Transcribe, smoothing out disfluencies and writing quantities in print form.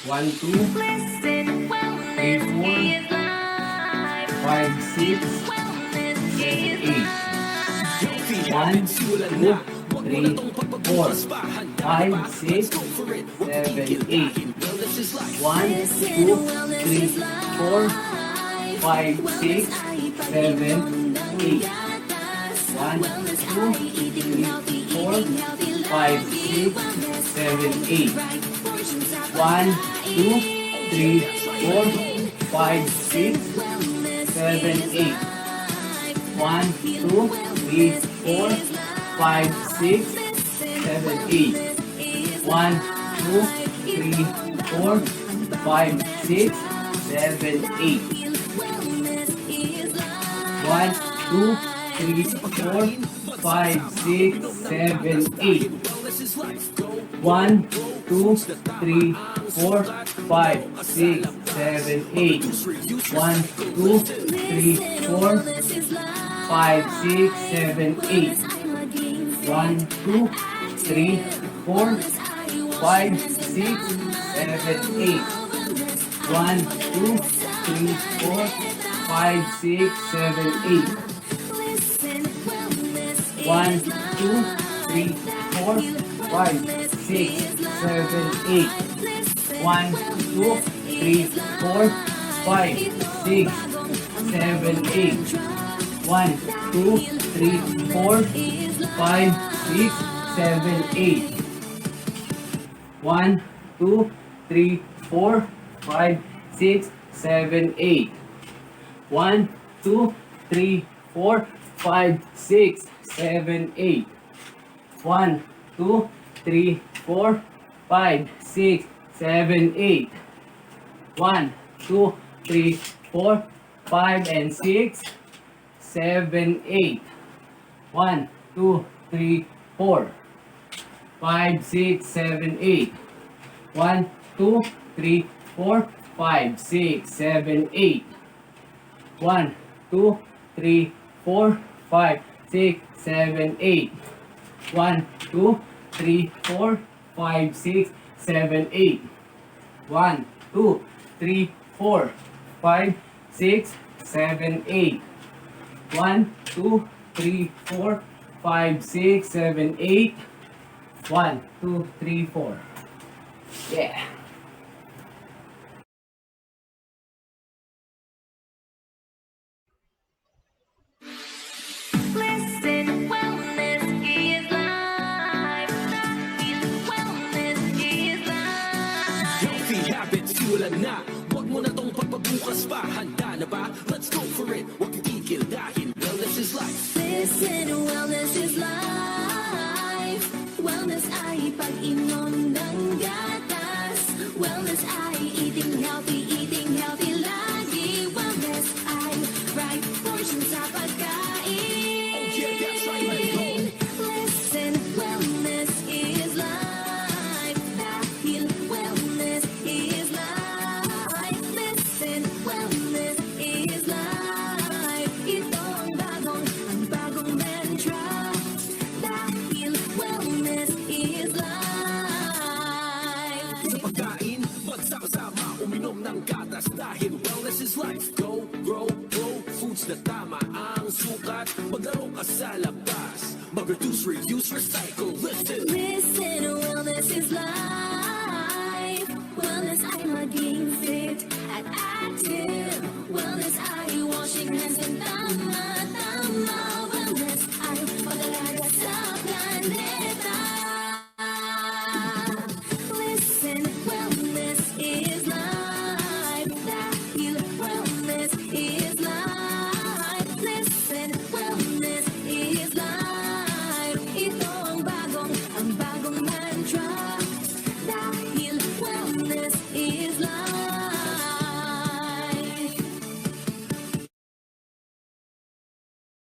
1, 2, 3, 4, 5, 6, 7, 8. 1, 2, 3, 4, 5, 6, 7, 8. 1, 2, 3, 4, 5, 6, 7, 8. 1, 2, 3, 4, 5, 6, 7, 8. 1, 2, 3, 4, 5, 6, 7, 8. 1, 2, 3, 4, 5, 6, 7, 8. 1, 2, 3, 4, 5, 6, 7, 8. 1, 2, 3, 4, 5, 6, 7, 8. 1, 2, 3, 4, 5, 6, 7, 8. 1, 2, 3, 4, 5, 6, 7, 8. 1, 2, 3, 4, 5, 6, 7, 8. 1, 2, 3, 4, 5, 6, 7, 8. 1, 2, 3, 4, 5, 6, 7, 8. 1, 2, 3, 4, 5, 6, 7, 8. 1, 2, 3, 4, 5, 6, 7, 8. 1, 2, 3, 4, 5, 6, 7, 8. 1, 2, 3, 4, 5, 6, 7, 8. 1, 2, 3, 4, 5, 6, 7, 8. 1, 2, 3, 4, 5, and 6, 7, 8. 1, 2, 3, 4, 5, 6, 7, 8. 1, 2, 3, 4, 5, 6, 7, 8. 1, 2, 3, 4, 5, 6, 7, 8. 1, 2, 3, 4, 5, 6, 7, 8. 1, 2, 3, 4, 5, 6, 7, 8. 1, 2, 3, 4, 5, 6, 7, 8. 1, 2, 3, 4. Yeah. Listen, wellness is life. Wellness is life. Healthy habits, simulan na. Huwag mo na tong pagpabukas pa. Handa na ba? Let's go for it. Huwag titigil dahil wellness is life. Listen, wellness is life. Wellness ay pag-inom ng gatas. Wellness ay eating healthy lagi. Wellness ay right portion sa pagkain. Oh yeah, that's right, let's go. Listen, wellness is life. Dahil wellness is life. Listen, wellness is life. Ito ang bagong mantra. Dahil wellness is life. Sa pagkain, magsama-sama, uminom ng gatas dahil wellness is life. Go, grow, grow, foods na tama ang sukat. Maglaro ka sa labas. Mag-reduce, reuse, recycle. Listen! Listen, wellness is life. Wellness ay maging fit at active. Wellness ay washing hands and tama.